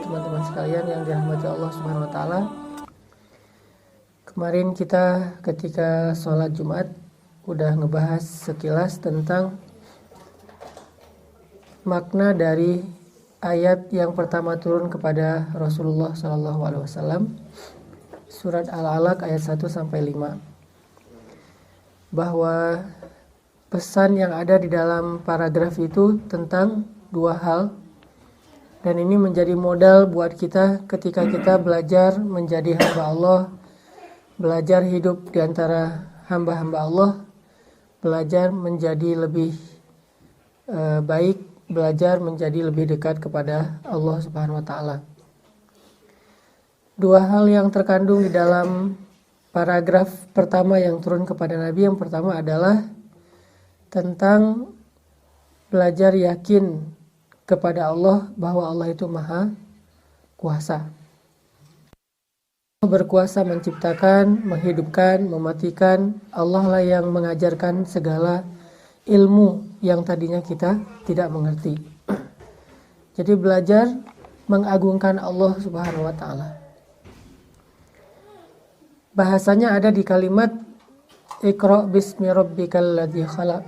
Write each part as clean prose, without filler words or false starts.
Teman-teman sekalian yang dirahmati Allah Subhanahu wa taala. Kemarin kita ketika sholat Jumat udah ngebahas sekilas tentang makna dari ayat yang pertama turun kepada Rasulullah SAW, surat Al-Alaq ayat 1 sampai 5, bahwa pesan yang ada di dalam paragraf itu tentang dua hal, dan ini menjadi modal buat kita ketika kita belajar menjadi hamba Allah, belajar hidup di antara hamba-hamba Allah, belajar menjadi lebih baik, belajar menjadi lebih dekat kepada Allah Subhanahu wa taala. Dua hal yang terkandung di dalam paragraf pertama yang turun kepada Nabi, yang pertama adalah tentang belajar yakin kepada Allah bahwa Allah itu maha kuasa. Berkuasa menciptakan, menghidupkan, mematikan. Allah lah yang mengajarkan segala ilmu yang tadinya kita tidak mengerti. Jadi belajar mengagungkan Allah Subhanahu wa taala. Bahasanya ada di kalimat Iqra bismi rabbikal ladzi khalaq.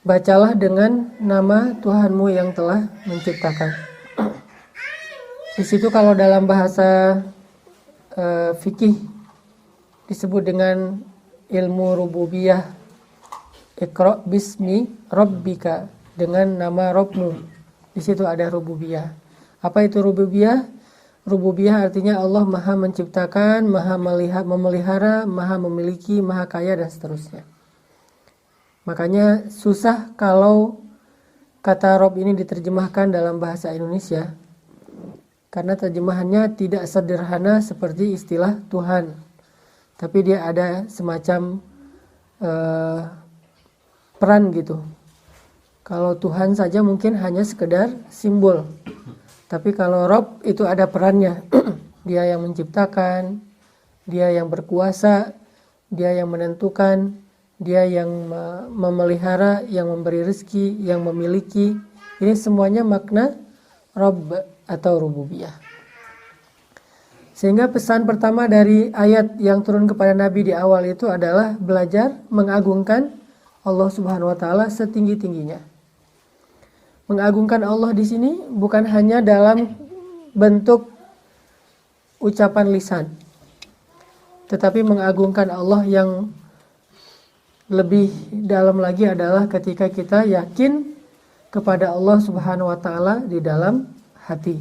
Bacalah dengan nama Tuhanmu yang telah menciptakan. Di situ kalau dalam bahasa fikih disebut dengan ilmu rububiyah. Iqra bismi rabbika, dengan nama Rabbmu. Di situ ada rububiyah. Apa itu rububiyah? Rububiyah artinya Allah maha menciptakan, maha memelihara, maha memiliki, maha kaya, dan seterusnya. Makanya susah kalau kata Rabb ini diterjemahkan dalam bahasa Indonesia, karena terjemahannya tidak sederhana seperti istilah Tuhan, tapi dia ada semacam peran gitu. Kalau Tuhan saja mungkin hanya sekedar simbol, tapi kalau Rabb itu ada perannya. Dia yang menciptakan, dia yang berkuasa, dia yang menentukan, dia yang memelihara, yang memberi rezeki, yang memiliki. Ini semuanya makna Rabb atau rububiyah. Sehingga pesan pertama dari ayat yang turun kepada Nabi di awal itu adalah belajar mengagungkan Allah Subhanahu wa taala setinggi-tingginya. Mengagungkan Allah di sini bukan hanya dalam bentuk ucapan lisan, tetapi mengagungkan Allah yang lebih dalam lagi adalah ketika kita yakin kepada Allah Subhanahu wa taala di dalam hati.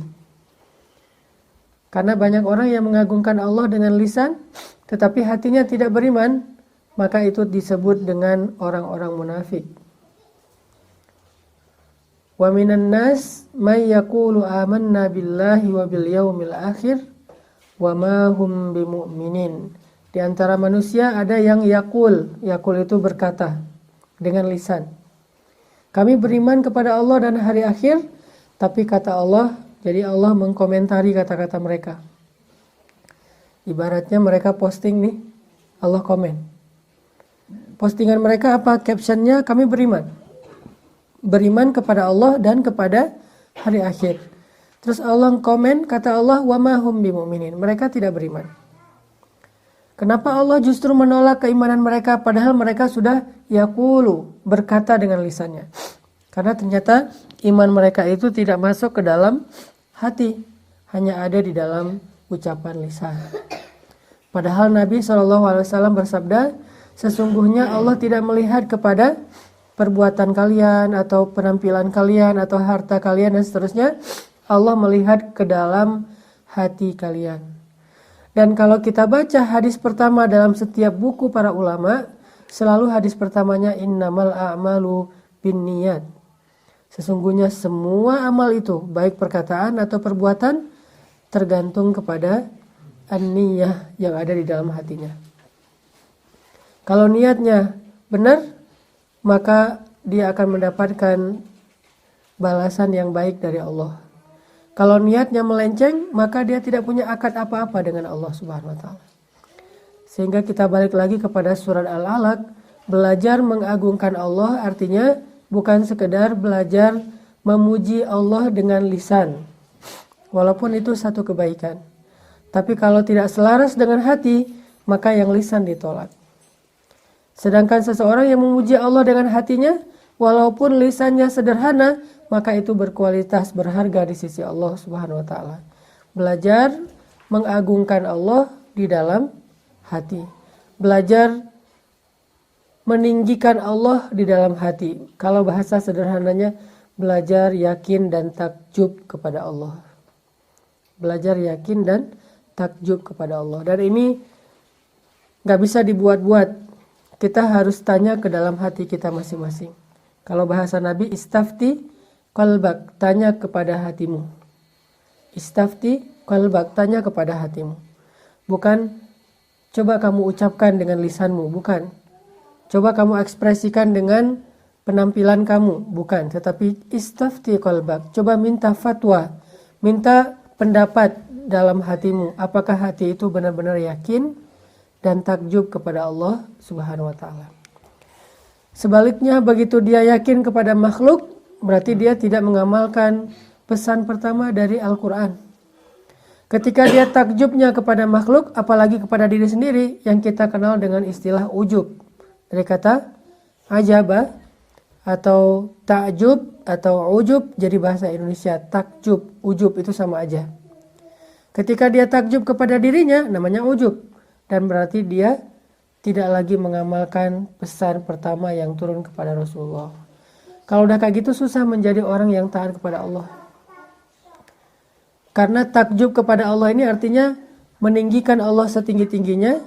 Karena banyak orang yang mengagungkan Allah dengan lisan tetapi hatinya tidak beriman, maka itu disebut dengan orang-orang munafik. Wa minan nas may yaqulu amanna billahi wa bil yaumil akhir wa ma hum bimu'minin. Di antara manusia ada yang yaqul itu berkata dengan lisan, kami beriman kepada Allah dan hari akhir, tapi kata Allah, jadi Allah mengkomentari kata-kata mereka. Ibaratnya mereka posting nih, Allah komen. Postingan mereka apa? Captionnya kami beriman. Beriman kepada Allah dan kepada hari akhir. Terus Allah komen, kata Allah, wa ma hum bimu'minin. Mereka tidak beriman. Kenapa Allah justru menolak keimanan mereka padahal mereka sudah yaqulu, berkata dengan lisannya? Karena ternyata iman mereka itu tidak masuk ke dalam hati, hanya ada di dalam ucapan lisan. Padahal Nabi SAW bersabda, sesungguhnya Allah tidak melihat kepada perbuatan kalian atau penampilan kalian atau harta kalian dan seterusnya. Allah melihat ke dalam hati kalian. Dan kalau kita baca hadis pertama dalam setiap buku para ulama, selalu hadis pertamanya innamal a'malu binniyat. Sesungguhnya semua amal itu, baik perkataan atau perbuatan, tergantung kepada an-niyah yang ada di dalam hatinya. Kalau niatnya benar, maka dia akan mendapatkan balasan yang baik dari Allah. Kalau niatnya melenceng, maka dia tidak punya akad apa-apa dengan Allah Subhanahu wa taala. Sehingga kita balik lagi kepada surat Al-Alaq, belajar mengagungkan Allah artinya bukan sekedar belajar memuji Allah dengan lisan. Walaupun itu satu kebaikan. Tapi kalau tidak selaras dengan hati, maka yang lisan ditolak. Sedangkan seseorang yang memuji Allah dengan hatinya, walaupun lisannya sederhana, maka itu berkualitas, berharga di sisi Allah Subhanahu wa taala. Belajar mengagungkan Allah di dalam hati. Belajar meninggikan Allah di dalam hati. Kalau bahasa sederhananya, belajar yakin dan takjub kepada Allah. Belajar yakin dan takjub kepada Allah. Dan ini gak bisa dibuat-buat. Kita harus tanya ke dalam hati kita masing-masing. Kalau bahasa Nabi, istafti qalbak, tanya kepada hatimu. Istafti qalbak, tanya kepada hatimu. Bukan coba kamu ucapkan dengan lisanmu, bukan. Coba kamu ekspresikan dengan penampilan kamu, bukan. Tetapi istafti qalbak, coba minta fatwa, minta pendapat dalam hatimu. Apakah hati itu benar-benar yakin dan takjub kepada Allah Subhanahu wa taala. Sebaliknya, begitu dia yakin kepada makhluk, berarti dia tidak mengamalkan pesan pertama dari Al-Quran. Ketika dia takjubnya kepada makhluk, apalagi kepada diri sendiri, yang kita kenal dengan istilah ujub. Dari kata ajaba atau takjub atau ujub, jadi bahasa Indonesia takjub, ujub itu sama aja. Ketika dia takjub kepada dirinya, namanya ujub. Dan berarti dia tidak lagi mengamalkan pesan pertama yang turun kepada Rasulullah. Kalau udah kayak gitu susah menjadi orang yang taat kepada Allah. Karena takjub kepada Allah ini artinya meninggikan Allah setinggi-tingginya.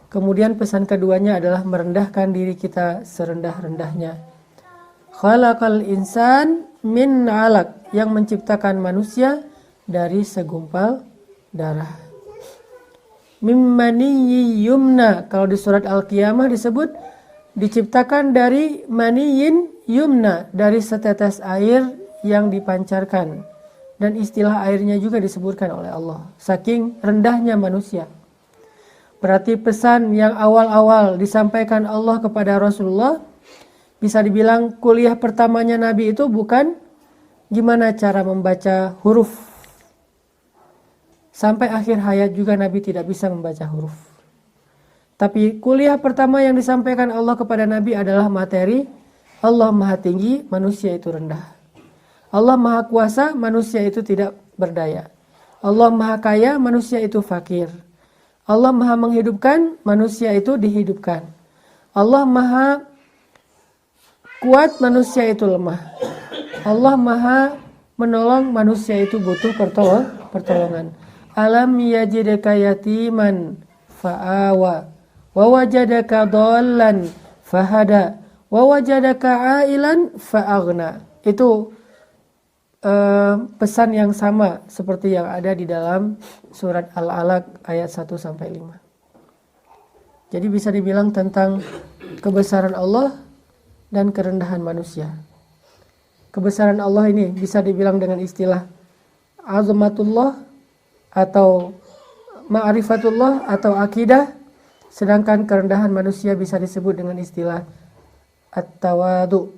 Kemudian pesan keduanya adalah merendahkan diri kita serendah-rendahnya. Khalaqal insan min 'alaq, yang menciptakan manusia dari segumpal darah. Mimmaniyyi yumna, kalau di surat Al-Qiyamah disebut diciptakan dari maniyin yumna, dari setetes air yang dipancarkan. Dan istilah airnya juga disebutkan oleh Allah, saking rendahnya manusia. Berarti pesan yang awal-awal disampaikan Allah kepada Rasulullah, bisa dibilang kuliah pertamanya Nabi itu bukan gimana cara membaca huruf. Sampai akhir hayat juga Nabi tidak bisa membaca huruf. Tapi kuliah pertama yang disampaikan Allah kepada Nabi adalah materi Allah Maha Tinggi, manusia itu rendah. Allah Maha Kuasa, manusia itu tidak berdaya. Allah Maha Kaya, manusia itu fakir. Allah Maha Menghidupkan, manusia itu dihidupkan. Allah Maha Kuat, manusia itu lemah. Allah Maha Menolong, manusia itu butuh pertolongan. Alam yajidaka yatiman fa'awa wa wajadaka dhallan fahada wa wajadaka ailan fa'aghna. Itu pesan yang sama seperti yang ada di dalam surat Al-Alaq ayat 1 sampai 5. Jadi bisa dibilang tentang kebesaran Allah dan kerendahan manusia. Kebesaran Allah ini bisa dibilang dengan istilah azamatullah atau ma'rifatullah atau akidah, sedangkan kerendahan manusia bisa disebut dengan istilah at-tawadu.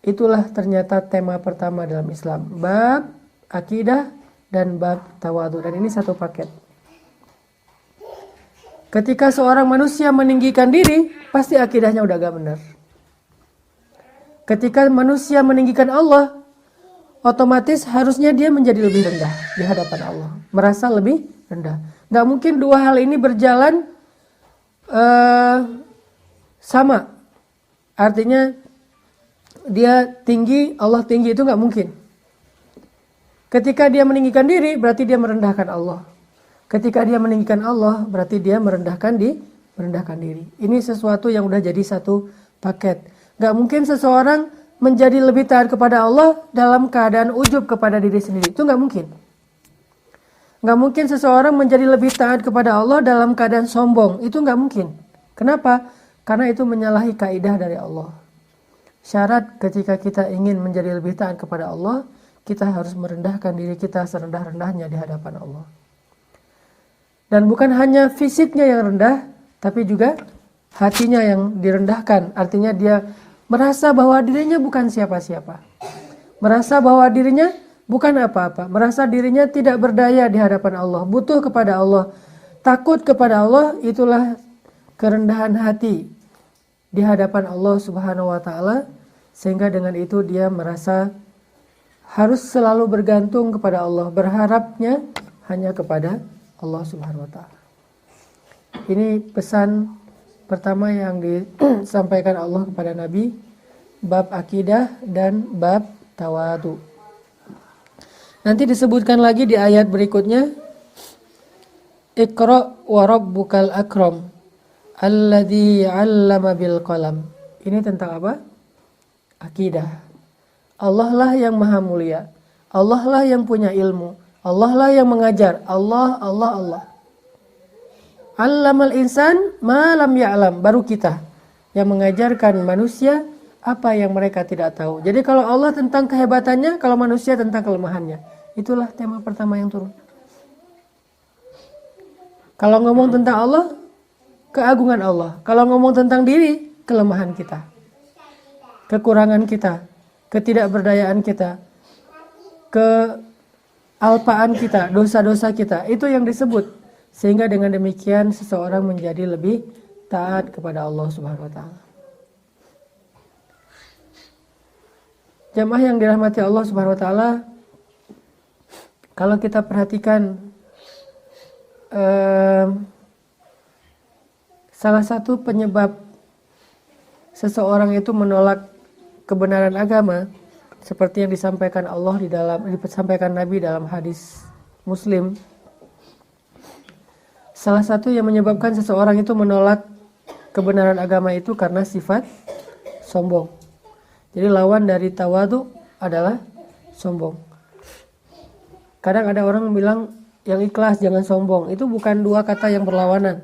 Itulah ternyata tema pertama dalam Islam, bab akidah dan bab tawadu, dan ini satu paket. Ketika seorang manusia meninggikan diri, pasti akidahnya udah gak benar. Ketika manusia meninggikan Allah, otomatis harusnya dia menjadi lebih rendah di hadapan Allah, merasa lebih rendah. Gak mungkin dua hal ini berjalan sama. Artinya dia tinggi, Allah tinggi, itu gak mungkin. Ketika dia meninggikan diri, berarti dia merendahkan Allah. Ketika dia meninggikan Allah, berarti dia merendahkan diri. Ini sesuatu yang udah jadi satu paket. Gak mungkin seseorang menjadi lebih taat kepada Allah dalam keadaan ujub kepada diri sendiri. Itu gak mungkin. Gak mungkin seseorang menjadi lebih taat kepada Allah dalam keadaan sombong. Itu gak mungkin. Kenapa? Karena itu menyalahi kaidah dari Allah. Syarat ketika kita ingin menjadi lebih taat kepada Allah, kita harus merendahkan diri kita serendah-rendahnya di hadapan Allah. Dan bukan hanya fisiknya yang rendah, tapi juga hatinya yang direndahkan. Artinya dia merasa bahwa dirinya bukan siapa-siapa, merasa bahwa dirinya bukan apa-apa, merasa dirinya tidak berdaya di hadapan Allah, butuh kepada Allah, takut kepada Allah. Itulah kerendahan hati di hadapan Allah Subhanahu wa taala, sehingga dengan itu dia merasa harus selalu bergantung kepada Allah, berharapnya hanya kepada Allah Subhanahu wa taala. Ini pesan pertama yang disampaikan Allah kepada Nabi, bab akidah dan bab tawadu. Nanti disebutkan lagi di ayat berikutnya, Iqra wa rabbukal akram alladzi 'allama bil qalam. Ini tentang apa? Akidah. Allah lah yang maha mulia, Allah lah yang punya ilmu, Allah lah yang mengajar. Allah. Allamal insan ma lam ya'lam, baru kita yang mengajarkan manusia apa yang mereka tidak tahu. Jadi kalau Allah tentang kehebatannya, kalau manusia tentang kelemahannya. Itulah tema pertama yang turun. Kalau ngomong tentang Allah, keagungan Allah. Kalau ngomong tentang diri, kelemahan kita, kekurangan kita, ketidakberdayaan kita, kealpaan kita, dosa-dosa kita. Itu yang disebut. Sehingga dengan demikian seseorang menjadi lebih taat kepada Allah Subhanahu wa taala. Jamaah yang dirahmati Allah Subhanahu wa taala, kalau kita perhatikan salah satu penyebab seseorang itu menolak kebenaran agama, seperti yang disampaikan disampaikan Nabi dalam hadis Muslim. Salah satu yang menyebabkan seseorang itu menolak kebenaran agama itu karena sifat sombong. Jadi lawan dari tawadu adalah sombong. Kadang ada orang bilang yang ikhlas jangan sombong. Itu bukan dua kata yang berlawanan.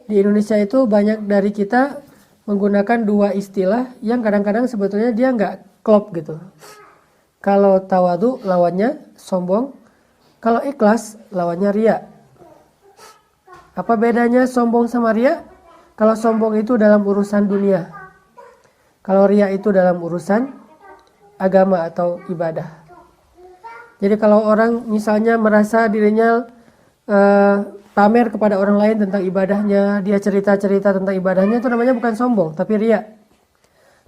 Di Indonesia itu banyak dari kita menggunakan dua istilah yang kadang-kadang sebetulnya dia nggak klop gitu. Kalau tawadu lawannya sombong, kalau ikhlas lawannya riya. Apa bedanya sombong sama riya? Kalau sombong itu dalam urusan dunia, kalau riya itu dalam urusan agama atau ibadah. Jadi kalau orang misalnya merasa dirinya pamer kepada orang lain tentang ibadahnya, dia cerita-cerita tentang ibadahnya, itu namanya bukan sombong, tapi riya.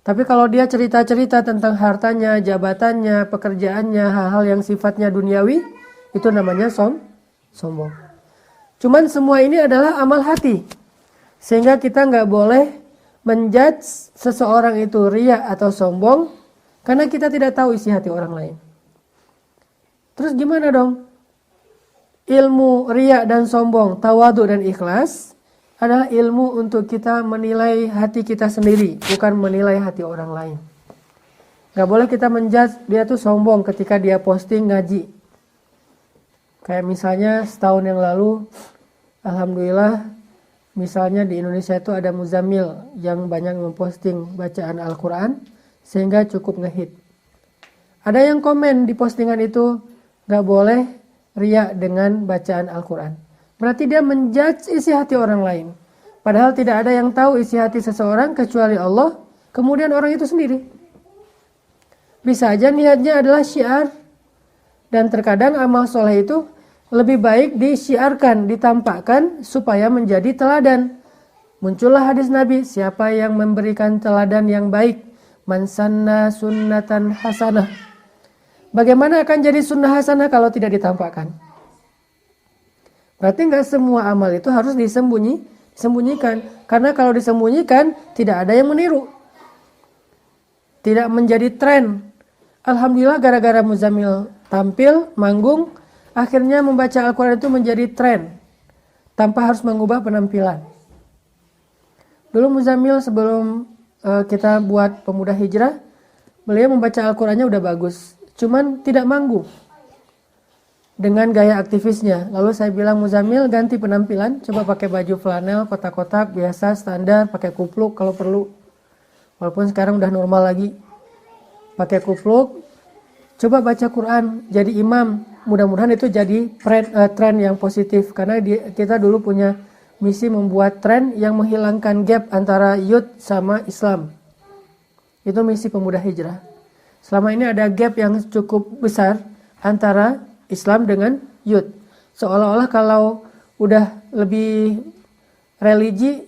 Tapi kalau dia cerita-cerita tentang hartanya, jabatannya, pekerjaannya, hal-hal yang sifatnya duniawi, itu namanya sombong. Cuman semua ini adalah amal hati. Sehingga kita nggak boleh menjudge seseorang itu riya atau sombong, karena kita tidak tahu isi hati orang lain. Terus gimana dong? Ilmu riya dan sombong, tawadu dan ikhlas adalah ilmu untuk kita menilai hati kita sendiri, bukan menilai hati orang lain. Gak boleh kita menjudge dia tuh sombong ketika dia posting ngaji. Kayak misalnya setahun yang lalu, alhamdulillah, misalnya di Indonesia itu ada Muzammil yang banyak memposting bacaan Al-Quran sehingga cukup ngehit. Ada yang komen di postingan itu, gak boleh riya dengan bacaan Al-Quran. Berarti dia menjudge isi hati orang lain. Padahal tidak ada yang tahu isi hati seseorang kecuali Allah, kemudian orang itu sendiri. Bisa aja niatnya adalah syiar. Dan terkadang amal soleh itu lebih baik disiarkan, ditampakkan supaya menjadi teladan. Muncullah hadis Nabi, siapa yang memberikan teladan yang baik, man sanna sunnatan hasanah. Bagaimana akan jadi sunnah hasanah kalau tidak ditampakkan? Berarti nggak semua amal itu harus disembunyikan. Karena kalau disembunyikan, tidak ada yang meniru. Tidak menjadi tren. Alhamdulillah gara-gara Muzammil tampil, manggung, akhirnya membaca Al-Quran itu menjadi tren. Tanpa harus mengubah penampilan. Dulu Muzammil sebelum kita buat Pemuda Hijrah, beliau membaca Al-Qurannya udah bagus. Cuman tidak manggung dengan gaya aktivisnya. Lalu saya bilang, Muzammil ganti penampilan, coba pakai baju flanel kotak-kotak biasa standar, pakai kupluk kalau perlu. Walaupun sekarang udah normal lagi. Pakai kupluk, coba baca Quran, jadi imam. Mudah-mudahan itu jadi tren yang positif, karena kita dulu punya misi membuat tren yang menghilangkan gap antara youth sama Islam. Itu misi pemuda hijrah. Selama ini ada gap yang cukup besar antara Islam dengan youth. Seolah-olah kalau udah lebih religi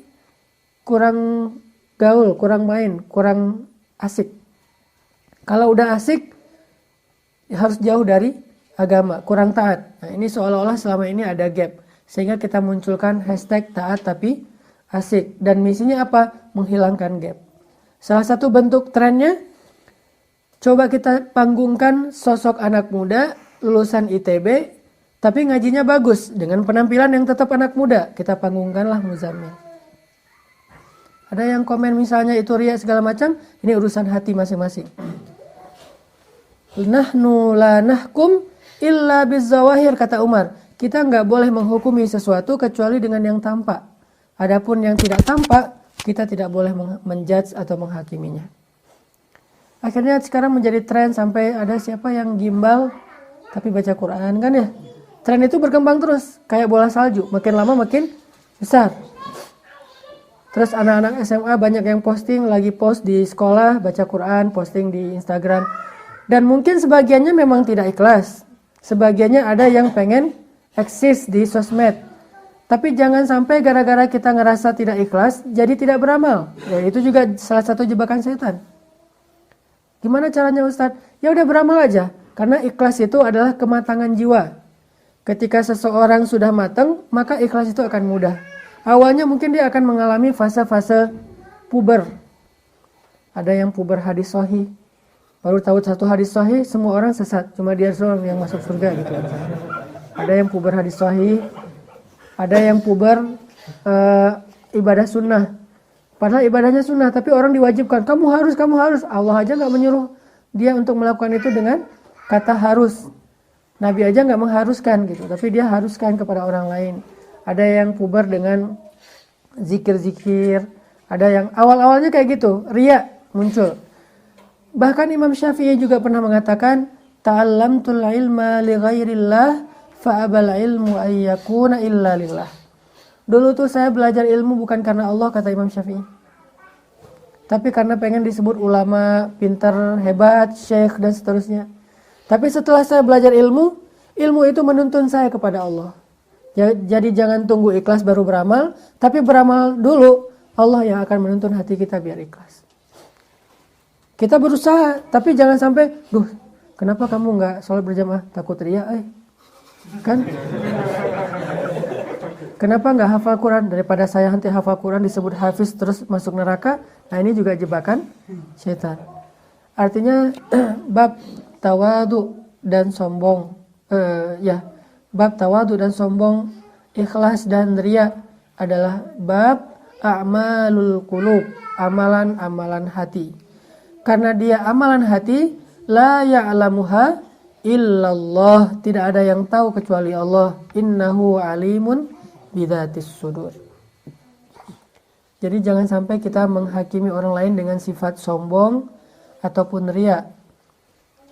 kurang gaul, kurang main, kurang asik. Kalau udah asik harus jauh dari agama, kurang taat. Nah, ini seolah-olah selama ini ada gap. Sehingga kita munculkan hashtag taat tapi asik. Dan misinya apa? Menghilangkan gap. Salah satu bentuk trennya, coba kita panggungkan sosok anak muda lulusan ITB, tapi ngajinya bagus dengan penampilan yang tetap anak muda. Kita panggungkanlah Muzammil. Ada yang komen misalnya itu riya segala macam, ini urusan hati masing-masing. Nahnu la nahkum illa bizzawahir, kata Umar. Kita nggak boleh menghukumi sesuatu kecuali dengan yang tampak. Adapun yang tidak tampak, kita tidak boleh menjudge atau menghakiminya. Akhirnya sekarang menjadi tren sampai ada siapa yang gimbal tapi baca Quran kan ya. Tren itu berkembang terus kayak bola salju, makin lama makin besar. Terus anak-anak SMA banyak yang posting, lagi post di sekolah baca Quran, posting di Instagram. Dan mungkin sebagiannya memang tidak ikhlas. Sebagiannya ada yang pengen eksis di sosmed. Tapi jangan sampai gara-gara kita ngerasa tidak ikhlas, jadi tidak beramal. Ya, itu juga salah satu jebakan setan. Gimana caranya Ustadz? Ya udah beramal aja. Karena ikhlas itu adalah kematangan jiwa. Ketika seseorang sudah matang, maka ikhlas itu akan mudah. Awalnya mungkin dia akan mengalami fase-fase puber. Ada yang puber hadis sahih. Baru tahu satu hadis sahih, semua orang sesat. Cuma dia doang yang masuk surga gitu. Ada yang puber hadis sahih. Ada yang puber ibadah sunnah. Padahal ibadahnya sunnah, tapi orang diwajibkan. Kamu harus. Allah aja gak menyuruh dia untuk melakukan itu dengan kata harus. Nabi aja gak mengharuskan gitu. Tapi dia haruskan kepada orang lain. Ada yang puber dengan zikir-zikir. Ada yang awal-awalnya kayak gitu. Riya muncul. Bahkan Imam Syafi'i juga pernah mengatakan, ta'allamtul ilma li ghairillah fa'abal ilmu ayyakuna illa lillah. Dulu tuh saya belajar ilmu bukan karena Allah, kata Imam Syafi'i. Tapi karena pengen disebut ulama, pintar, hebat, syekh dan seterusnya. Tapi setelah saya belajar ilmu itu menuntun saya kepada Allah. Jadi jangan tunggu ikhlas baru beramal, tapi beramal dulu, Allah yang akan menuntun hati kita biar ikhlas. Kita berusaha, tapi jangan sampai, kenapa kamu nggak sholat berjamaah? Takut riya, kan? Kenapa nggak hafal Quran? Daripada saya nanti hafal Quran disebut hafiz terus masuk neraka. Nah ini juga jebakan setan. Artinya bab tawadu dan sombong, bab tawadu dan sombong, ikhlas dan riya adalah bab a'malul qulub, amalan-amalan hati. Karena dia amalan hati, la ya'lamuha illallah, tidak ada yang tahu kecuali Allah. Innahu alimun bidzatis sudur. Jadi jangan sampai kita menghakimi orang lain dengan sifat sombong ataupun riya.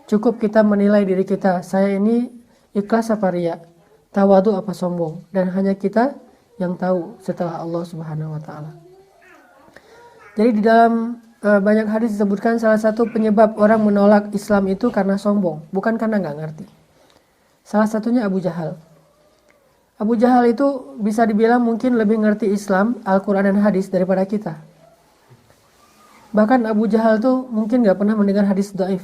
Cukup kita menilai diri kita, saya ini ikhlas apa riya, tawadu apa sombong, dan hanya kita yang tahu setelah Allah Subhanahu wa taala. Jadi di dalam banyak hadis disebutkan salah satu penyebab orang menolak Islam itu karena sombong, bukan karena nggak ngerti. Salah satunya Abu Jahal. Abu Jahal itu bisa dibilang mungkin lebih ngerti Islam, Al-Quran dan hadis daripada kita. Bahkan Abu Jahal tuh mungkin nggak pernah mendengar hadis dhaif.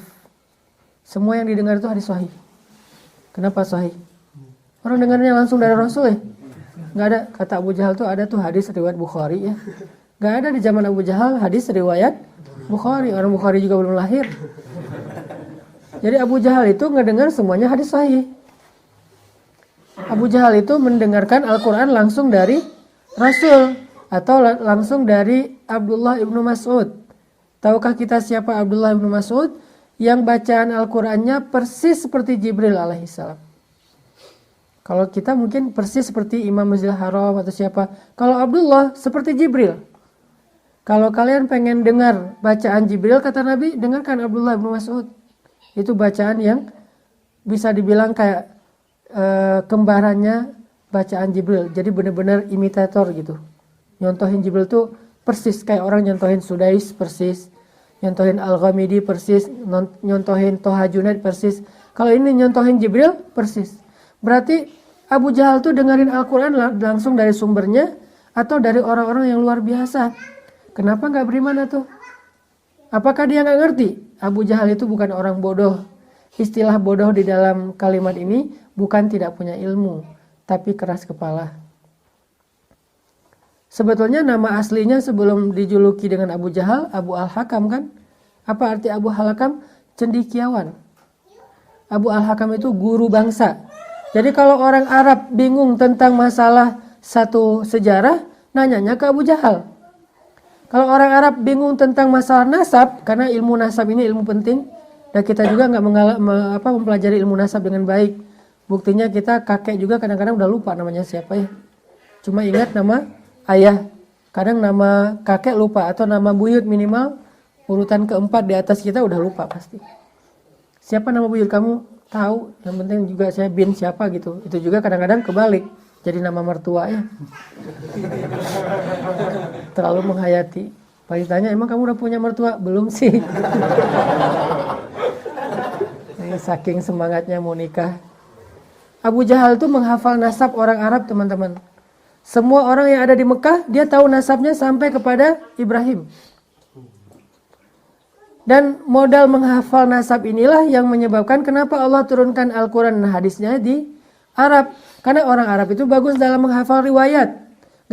Semua yang didengar itu hadis sahih. Kenapa sahih? Orang dengarnya langsung dari Rasul ya. Nggak ada, kata Abu Jahal tuh ada tuh hadis riwayat Bukhari ya. Nggak ada di zaman Abu Jahal hadis riwayat Bukhari. Orang Bukhari juga belum lahir. Jadi Abu Jahal itu ngedengar semuanya hadis sahih. Abu Jahal itu mendengarkan Al-Quran langsung dari Rasul atau langsung dari Abdullah ibnu Mas'ud. Tahukah kita siapa Abdullah ibnu Mas'ud? Yang bacaan Al-Qurannya persis seperti Jibril alaihissalam. Kalau kita mungkin persis seperti Imam Masjidil Haram atau siapa. Kalau Abdullah seperti Jibril. Kalau kalian pengen dengar bacaan Jibril, kata Nabi, dengarkan Abdullah ibnu Mas'ud. Itu bacaan yang bisa dibilang kayak kembarannya bacaan Jibril. Jadi benar-benar imitator gitu. Nyontohin Jibril tuh persis kayak orang nyontohin Sudais persis. Nyontohin Al-Ghamidi persis, nyontohin Toha Junaid persis. Kalau ini nyontohin Jibril persis. Berarti Abu Jahal tuh dengerin Al-Quran langsung dari sumbernya atau dari orang-orang yang luar biasa. Kenapa nggak beriman tuh? Apakah dia nggak ngerti? Abu Jahal itu bukan orang bodoh. Istilah bodoh di dalam kalimat ini bukan tidak punya ilmu, tapi keras kepala. Sebetulnya nama aslinya sebelum dijuluki dengan Abu Jahal, Abu Al-Hakam kan? Apa arti Abu Al-Hakam? Cendekiawan. Abu Al-Hakam itu guru bangsa. Jadi kalau orang Arab bingung tentang masalah satu sejarah, nanyanya ke Abu Jahal. Kalau orang Arab bingung tentang masalah nasab, karena ilmu nasab ini ilmu penting, dan kita juga nggak mempelajari ilmu nasab dengan baik. Buktinya kita kakek juga kadang-kadang udah lupa namanya siapa ya. Cuma ingat nama ayah, kadang nama kakek lupa, atau nama buyut minimal urutan keempat di atas kita udah lupa pasti. Siapa nama buyut kamu? Tahu, yang penting juga saya bin siapa gitu. Itu juga kadang-kadang kebalik, jadi nama mertua ya. Terlalu menghayati. Pak ditanya, emang kamu udah punya mertua? Belum sih. Ini saking semangatnya mau nikah. Abu Jahal tuh menghafal nasab orang Arab teman-teman. Semua orang yang ada di Mekah, dia tahu nasabnya sampai kepada Ibrahim. Dan modal menghafal nasab inilah yang menyebabkan kenapa Allah turunkan Al-Quran dan hadisnya di Arab. Karena orang Arab itu bagus dalam menghafal riwayat.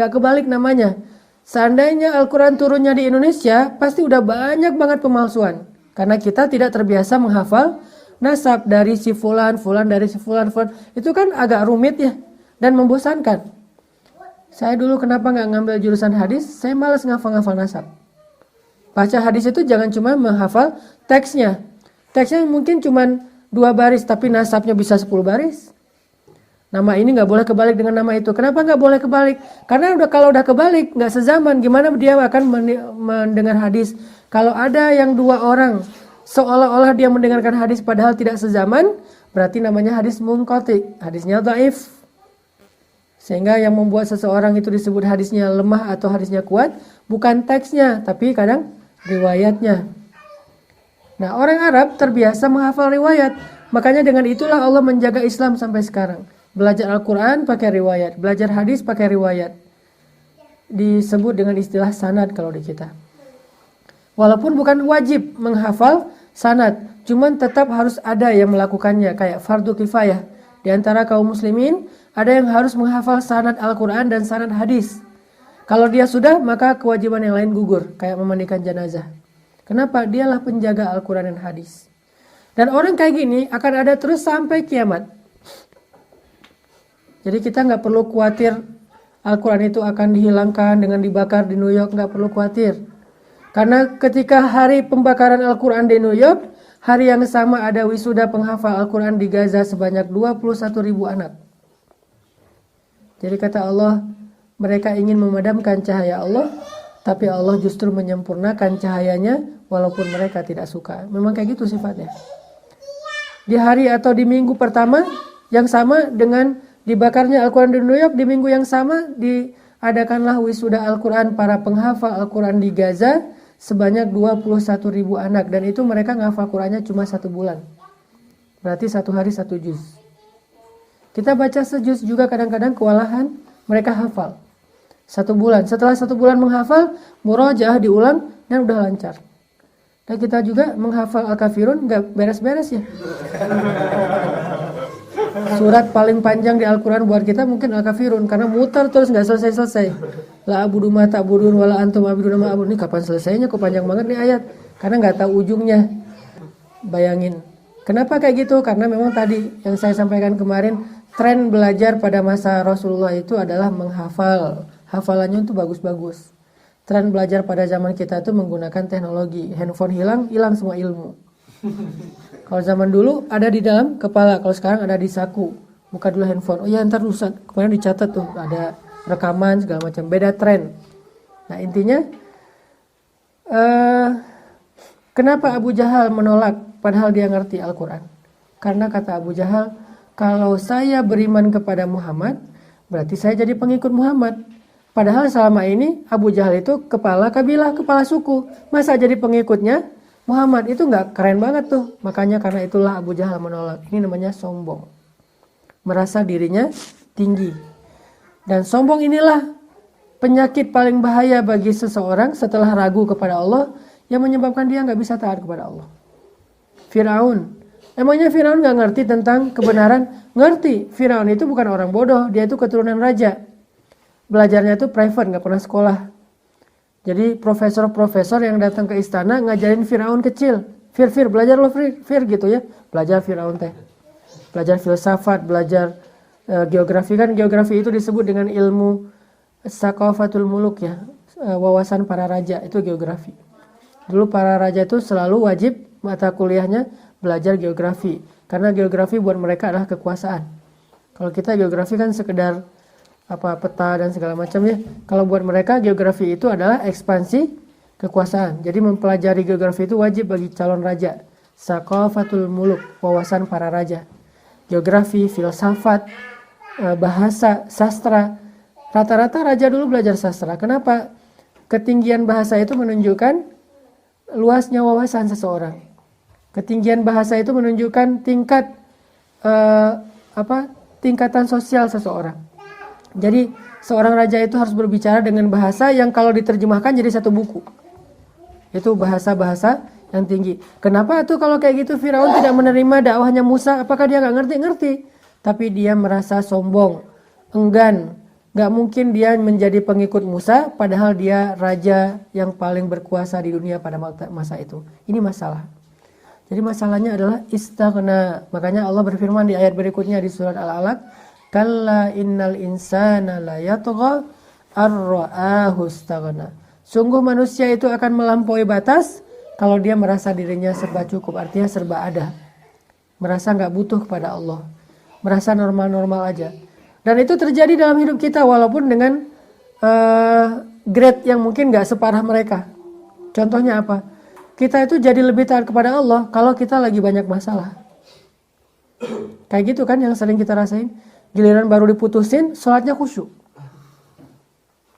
Gak kebalik namanya. Seandainya Al-Quran turunnya di Indonesia, pasti udah banyak banget pemalsuan. Karena kita tidak terbiasa menghafal nasab dari si fulan, dari si fulan. Itu kan agak rumit ya, dan membosankan. Saya dulu kenapa nggak ngambil jurusan hadis? Saya malas ngafal-ngafal nasab. Baca hadis itu jangan cuma menghafal teksnya. Teksnya mungkin cuma 2 baris, tapi nasabnya bisa 10 baris. Nama ini nggak boleh kebalik dengan nama itu. Kenapa nggak boleh kebalik? Karena kalau udah kebalik, nggak sezaman. Gimana dia akan mendengar hadis? Kalau ada yang 2 orang, seolah-olah dia mendengarkan hadis padahal tidak sezaman, berarti namanya hadis munqati. Hadisnya dhaif. Sehingga yang membuat seseorang itu disebut hadisnya lemah atau hadisnya kuat, bukan teksnya, tapi kadang riwayatnya. Nah, orang Arab terbiasa menghafal riwayat. Makanya dengan itulah Allah menjaga Islam sampai sekarang. Belajar Al-Quran pakai riwayat, belajar hadis pakai riwayat. Disebut dengan istilah sanad kalau di kita. Walaupun bukan wajib menghafal sanad, cuman tetap harus ada yang melakukannya, kayak fardu kifayah. Di antara kaum muslimin, ada yang harus menghafal sanad Al-Quran dan sanad hadis. Kalau dia sudah, maka kewajiban yang lain gugur, kayak memandikan jenazah. Kenapa? Dialah penjaga Al-Quran dan hadis. Dan orang kayak gini akan ada terus sampai kiamat. Jadi kita nggak perlu khawatir Al-Quran itu akan dihilangkan dengan dibakar di New York, nggak perlu khawatir. Karena ketika hari pembakaran Al-Quran di New York, hari yang sama ada wisuda penghafal Al-Quran di Gaza sebanyak 21.000 anak. Jadi kata Allah, mereka ingin memadamkan cahaya Allah, tapi Allah justru menyempurnakan cahayanya walaupun mereka tidak suka. Memang kayak gitu sifatnya. Di hari atau di minggu pertama yang sama dengan dibakarnya Al-Quran di New York, di minggu yang sama diadakanlah wisuda Al-Quran para penghafal Al-Quran di Gaza sebanyak 21.000 anak. Dan itu mereka ngafal Qurannya cuma 1 bulan. Berarti 1 hari 1 juz. Kita baca sejuz juga kadang-kadang kewalahan, mereka hafal 1 bulan. Setelah 1 bulan menghafal, murajaah diulang dan udah lancar. Dan kita juga menghafal Al-Kafirun gak beres-beres ya. Surat paling panjang di Al-Quran buat kita mungkin Al-Kafirun, karena muter terus gak selesai-selesai. La abudu ma ta'budun wala antum abiduna ma abudun. Ini kapan selesainya, kok panjang banget nih ayat. Karena gak tahu ujungnya. Bayangin. Kenapa kayak gitu? Karena memang tadi yang saya sampaikan kemarin, tren belajar pada masa Rasulullah itu adalah menghafal. Hafalannya itu bagus-bagus. Tren belajar pada zaman kita itu menggunakan teknologi. Handphone hilang semua ilmu. Kalau zaman dulu ada di dalam kepala, kalau sekarang ada di saku. Buka dulu handphone. Oh ya, ntar dulu kemarin dicatat tuh, ada rekaman segala macam. Beda tren. Nah intinya, kenapa Abu Jahal menolak padahal dia ngerti Al-Quran? Karena kata Abu Jahal, kalau saya beriman kepada Muhammad, berarti saya jadi pengikut Muhammad. Padahal selama ini Abu Jahal itu kepala kabilah, kepala suku. Masa jadi pengikutnya? Muhammad itu nggak keren banget tuh. Makanya karena itulah Abu Jahal menolak. Ini namanya sombong. Merasa dirinya tinggi. Dan sombong inilah penyakit paling bahaya bagi seseorang setelah ragu kepada Allah, yang menyebabkan dia nggak bisa taat kepada Allah. Firaun. Emangnya Firaun nggak ngerti tentang kebenaran? Ngerti. Firaun itu bukan orang bodoh. Dia itu keturunan raja. Belajarnya itu private, nggak pernah sekolah. Jadi profesor-profesor yang datang ke istana ngajarin Firaun kecil. Fir, belajar lo Fir gitu ya. Belajar Firaun teh. Belajar filsafat, belajar geografi. Kan geografi itu disebut dengan ilmu Saqafatul Muluk ya. Wawasan para raja, itu geografi. Dulu para raja itu selalu wajib mata kuliahnya belajar geografi. Karena geografi buat mereka adalah kekuasaan. Kalau kita geografi kan sekedar peta dan segala macam ya. Kalau buat mereka geografi itu adalah ekspansi kekuasaan. Jadi mempelajari geografi itu wajib bagi calon raja. Saqafatul Muluk, wawasan para raja. Geografi, filsafat, bahasa, sastra. Rata-rata raja dulu belajar sastra. Kenapa? Ketinggian bahasa itu menunjukkan luasnya wawasan seseorang. Ketinggian bahasa itu menunjukkan tingkatan sosial seseorang. Jadi seorang raja itu harus berbicara dengan bahasa yang kalau diterjemahkan jadi satu buku. Itu bahasa-bahasa yang tinggi. Kenapa tuh kalau kayak gitu Firaun tidak menerima dakwahnya Musa? Apakah dia nggak ngerti? Tapi dia merasa sombong, enggan. Nggak mungkin dia menjadi pengikut Musa padahal dia raja yang paling berkuasa di dunia pada masa itu. Ini masalah. Jadi masalahnya adalah istaghna. Makanya Allah berfirman di ayat berikutnya di surat Al-Alaq, kalla innal insana la yatgha ar-ra'ahu istaghna. Sungguh manusia itu akan melampaui batas kalau dia merasa dirinya serba cukup, artinya serba ada. Merasa nggak butuh kepada Allah. Merasa normal-normal aja. Dan itu terjadi dalam hidup kita walaupun dengan grade yang mungkin nggak separah mereka. Contohnya apa? Kita itu jadi lebih taat kepada Allah kalau kita lagi banyak masalah. Kayak gitu kan yang sering kita rasain. Giliran baru diputusin, sholatnya khusyuk.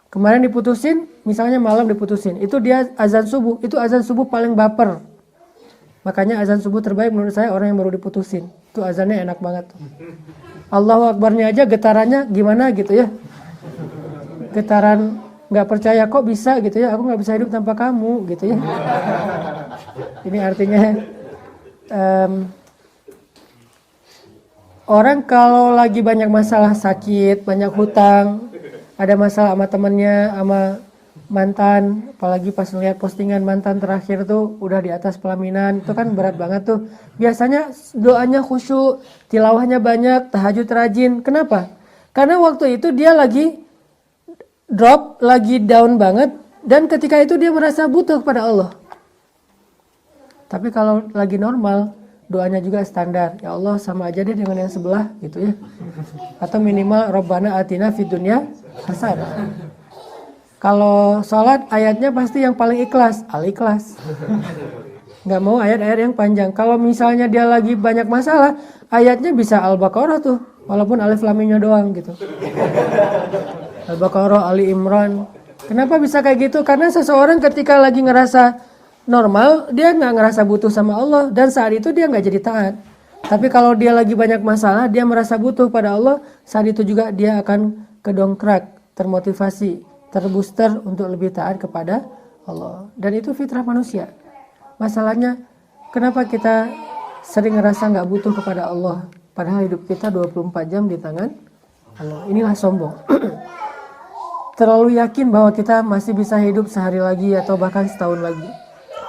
Kemarin diputusin, misalnya malam diputusin. Itu dia azan subuh. Itu azan subuh paling baper. Makanya azan subuh terbaik menurut saya orang yang baru diputusin. Itu azannya enak banget. Allahu Akbarnya aja getarannya gimana gitu ya. Getaran gak percaya kok bisa gitu ya. Aku gak bisa hidup tanpa kamu gitu ya. Ini artinya orang kalau lagi banyak masalah, sakit, banyak hutang, ada masalah sama temennya, sama mantan, apalagi pas ngeliat postingan mantan terakhir tuh udah di atas pelaminan, itu kan berat banget tuh. Biasanya doanya khusyuk, tilawahnya banyak, tahajud rajin. Kenapa? Karena waktu itu dia lagi drop, lagi down banget, dan ketika itu dia merasa butuh kepada Allah. Tapi kalau lagi normal, doanya juga standar. Ya Allah sama aja deh dengan yang sebelah gitu ya. Atau minimal Rabbana atina fid dunya hasanah. Kalau sholat ayatnya pasti yang paling ikhlas, Al-Ikhlas. Nggak mau ayat-ayat yang panjang. Kalau misalnya dia lagi banyak masalah, ayatnya bisa Al-Baqarah tuh, walaupun alif lam mimnya doang gitu. Al-Baqarah, Ali Imran. Kenapa bisa kayak gitu? Karena seseorang ketika lagi ngerasa normal, dia nggak ngerasa butuh sama Allah, dan saat itu dia nggak jadi taat. Tapi kalau dia lagi banyak masalah, dia merasa butuh pada Allah, saat itu juga dia akan kedongkrak, termotivasi, terbooster untuk lebih taat kepada Allah. Dan itu fitrah manusia. Masalahnya, kenapa kita sering ngerasa nggak butuh kepada Allah, padahal hidup kita 24 jam di tangan Allah. Inilah sombong. Terlalu yakin bahwa kita masih bisa hidup sehari lagi atau bahkan setahun lagi.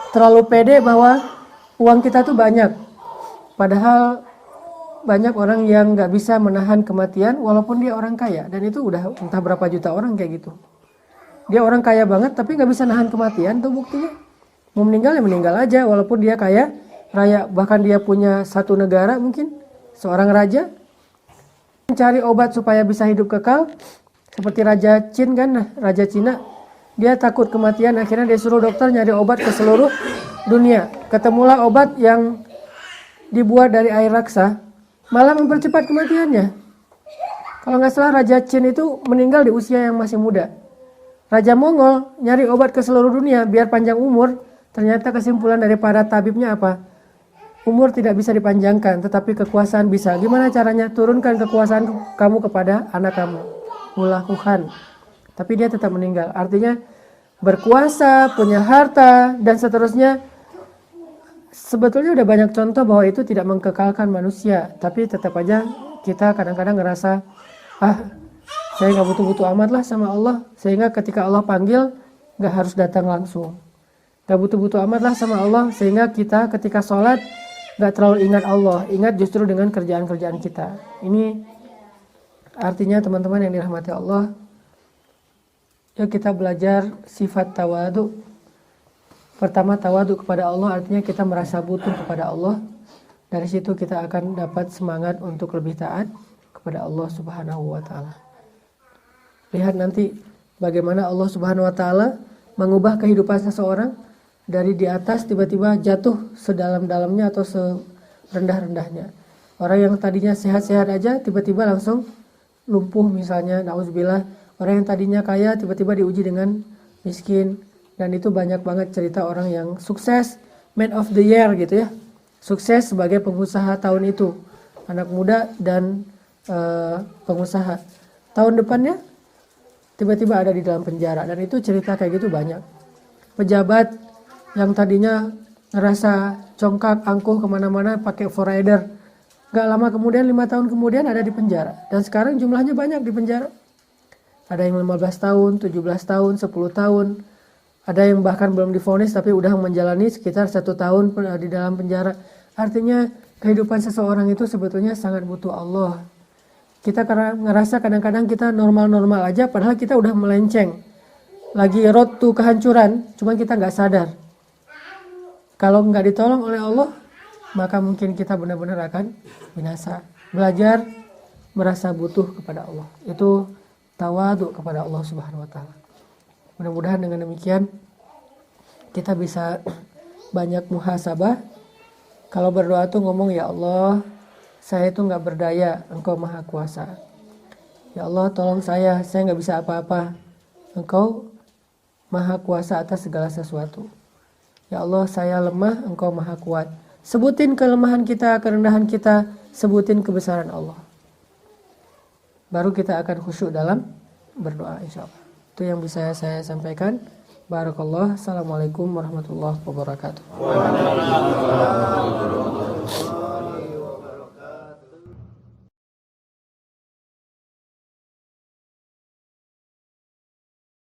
Terlalu pede bahwa uang kita tuh banyak. Padahal banyak orang yang gak bisa menahan kematian walaupun dia orang kaya. Dan itu udah entah berapa juta orang kayak gitu. Dia orang kaya banget tapi gak bisa nahan kematian, tuh buktinya. Mau meninggal ya meninggal aja walaupun dia kaya raya. Bahkan dia punya satu negara mungkin, seorang raja. Mencari obat supaya bisa hidup kekal. Seperti Raja Qin kan, Raja Cina. Dia takut kematian, akhirnya dia suruh dokter nyari obat ke seluruh dunia. Ketemulah obat yang dibuat dari air raksa, malah mempercepat kematiannya. Kalau nggak salah Raja Qin itu meninggal di usia yang masih muda. Raja Mongol nyari obat ke seluruh dunia biar panjang umur, Ternyata kesimpulan dari para tabibnya apa? Umur tidak bisa dipanjangkan, tetapi kekuasaan bisa. Gimana caranya? Turunkan kekuasaan kamu kepada anak kamu. Mulakukan. Tapi dia tetap meninggal. Artinya berkuasa, punya harta, dan seterusnya. Sebetulnya udah banyak contoh bahwa itu tidak mengkekalkan manusia. Tapi tetap aja kita kadang-kadang ngerasa, saya gak butuh-butuh amat lah sama Allah. Sehingga ketika Allah panggil, gak harus datang langsung. Gak butuh-butuh amat lah sama Allah. Sehingga kita ketika sholat, gak terlalu ingat Allah, ingat justru dengan kerjaan-kerjaan kita. Ini artinya teman-teman yang dirahmati Allah, yuk kita belajar sifat tawadu. Pertama, tawadu kepada Allah artinya kita merasa butuh kepada Allah. Dari situ kita akan dapat semangat untuk lebih taat kepada Allah Subhanahu wa taala. Lihat nanti bagaimana Allah Subhanahu wa taala mengubah kehidupan seseorang dari di atas tiba-tiba jatuh sedalam-dalamnya atau serendah-rendahnya. Orang yang tadinya sehat-sehat aja tiba-tiba langsung lumpuh misalnya, nauzubillah. Orang yang tadinya kaya tiba-tiba diuji dengan miskin. Dan itu banyak banget cerita orang yang sukses, man of the year gitu ya. Sukses sebagai pengusaha tahun itu. Anak muda dan pengusaha. Tahun depannya tiba-tiba ada di dalam penjara. Dan itu cerita kayak gitu banyak. Pejabat yang tadinya ngerasa congkak, angkuh kemana-mana pakai forrider. Gak lama kemudian, 5 tahun kemudian ada di penjara. Dan sekarang jumlahnya banyak di penjara. Ada yang 15 tahun, 17 tahun, 10 tahun. Ada yang bahkan belum divonis tapi udah menjalani sekitar 1 tahun di dalam penjara. Artinya kehidupan seseorang itu sebetulnya sangat butuh Allah. Kita karena ngerasa kadang-kadang kita normal-normal aja padahal kita udah melenceng. Lagi road to kehancuran, cuman kita gak sadar. Kalau nggak ditolong oleh Allah, maka mungkin kita benar-benar akan binasa. Belajar merasa butuh kepada Allah. Itu tawadu kepada Allah Subhanahu wa taala. Mudah-mudahan dengan demikian kita bisa banyak muhasabah. Kalau berdoa tuh ngomong, ya Allah, saya itu nggak berdaya, Engkau Maha Kuasa. Ya Allah, tolong saya nggak bisa apa-apa. Engkau Maha Kuasa atas segala sesuatu. Ya Allah, saya lemah, Engkau Maha Kuat. Sebutin kelemahan kita, kerendahan kita, sebutin kebesaran Allah. Baru kita akan khusyuk dalam berdoa, insya Allah. Itu yang bisa saya sampaikan. Barakallah. Assalamualaikum warahmatullahi wabarakatuh.